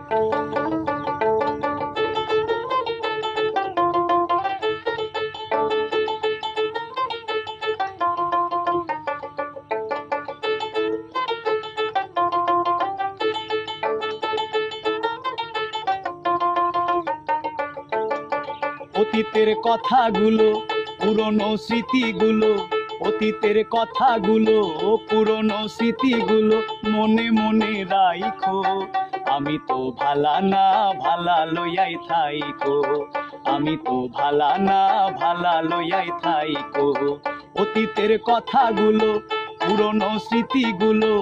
অতীতের কথাগুলো, পুরনো স্মৃতিগুলো, অতীতের কথাগুলো, পুরনো স্মৃতিগুলো মনে মনে রাইখো। আমি তো ভালা না ভালা লইয়াই থাইকো, আমি তো ভালা না ভালা লইয়াই থাইকো। অতীতের কথাগুলো, পুরনো স্মৃতিগুলো,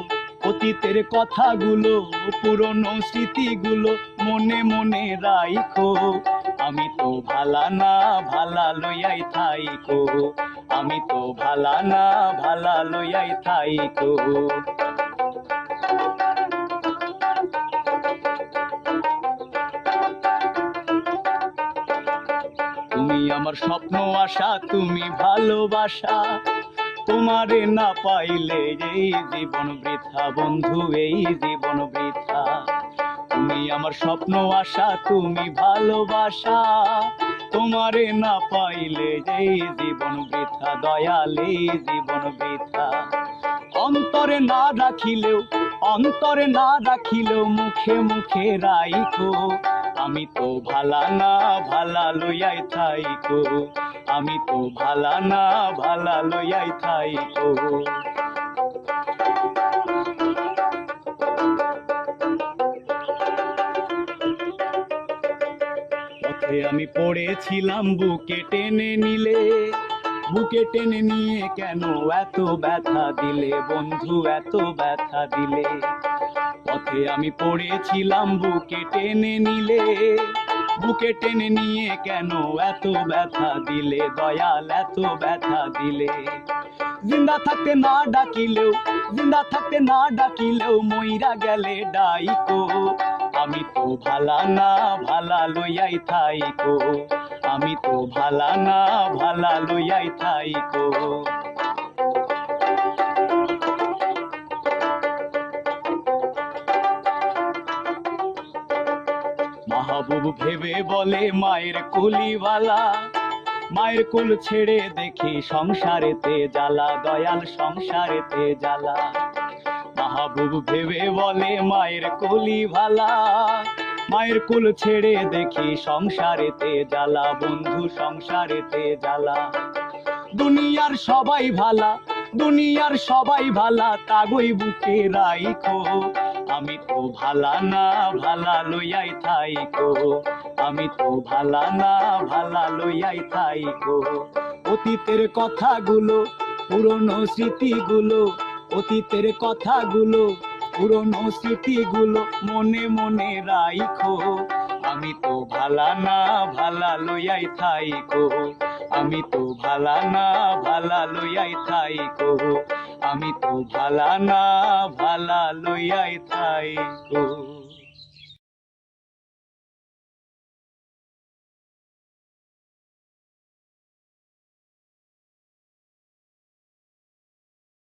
অতীতের কথাগুলো, পুরনো স্মৃতিগুলো মনে মনে রাইখো। আমি তো ভালা না ভালা লইয়াই থাইকো, আমি তো ভালা না ভালা লইয়াই থাইকো। তুমি আমার স্বপ্ন আশা, তুমি ভালোবাসা, তোমারে না পাইলে এই জীবন বৃথা বন্ধু, এই জীবন বৃথা। তুমি আমার স্বপ্ন আশা, তুমি ভালোবাসা, তোমারে না পাইলে এই জীবন বৃথা দয়াল, এই জীবন বৃথা। অন্তরে না রাখিলেও, অন্তরে না রাখিলেও মুখে মুখে রাইখো। আমি তো ভালা না ভালা লইয়াই থাইকো, আমি তো ভালা না ভালা লইয়াই থাইকো। পথে আমি পড়েছিলাম, বুকে টেনে নিলে, বুকে টেনে নিয়ে কেন এত ব্যথা দিলে বন্ধু, এত ব্যথা দিলে। পথে আমি পড়েছিলাম, বুকে টেনে নিলে, বুকে টেনে নিয়ে কেন এত ব্যথা দিলে দয়াল, এত ব্যথা দিলে। জিন্দা থাকতে না ডাকিলেও, জিন্দা থাকতে না ডাকিলেও মইরা গেলে ডাইকো। আমি তো ভালা না ভালা লইয়াই থাইকো, আমি তো ভালা না ভালা লইয়াই থাইকো। মাহবুব ভেবে বলে মায়ের কুলিওয়ালা, মায়ের কুল ছেড়ে দেখি সংসারেতে জ্বালা দয়াল, সংসারেতে জ্বালা। মাহবুব ভেবে বলে মায়ের কুলি ভালা, মায়ের কুল ছেড়ে দেখি সংসারেতে জ্বালা বন্ধু, সংসারেতে জ্বালা। দুনিয়ার সবাই ভালা, দুনিয়ার সবাই ভালা, তাগই বুকে রাইখো। আমি তো ভালা না ভালা লইয়াই থাইকো, আমি তো ভালা না ভালা লইয়াই থাইকো। অতীতের কথাগুলো, পুরনো স্মৃতিগুলো, অতীতের কথাগুলো, পুরনো স্মৃতিগুলো মনে মনে রাইখো। আমি তো ভালা না ভালা লইয়াই থাইকো, আমি তো ভালা না ভালা লইয়াই থাইকো, আমি তো ভালা না ভালা লইয়াই থাইকো।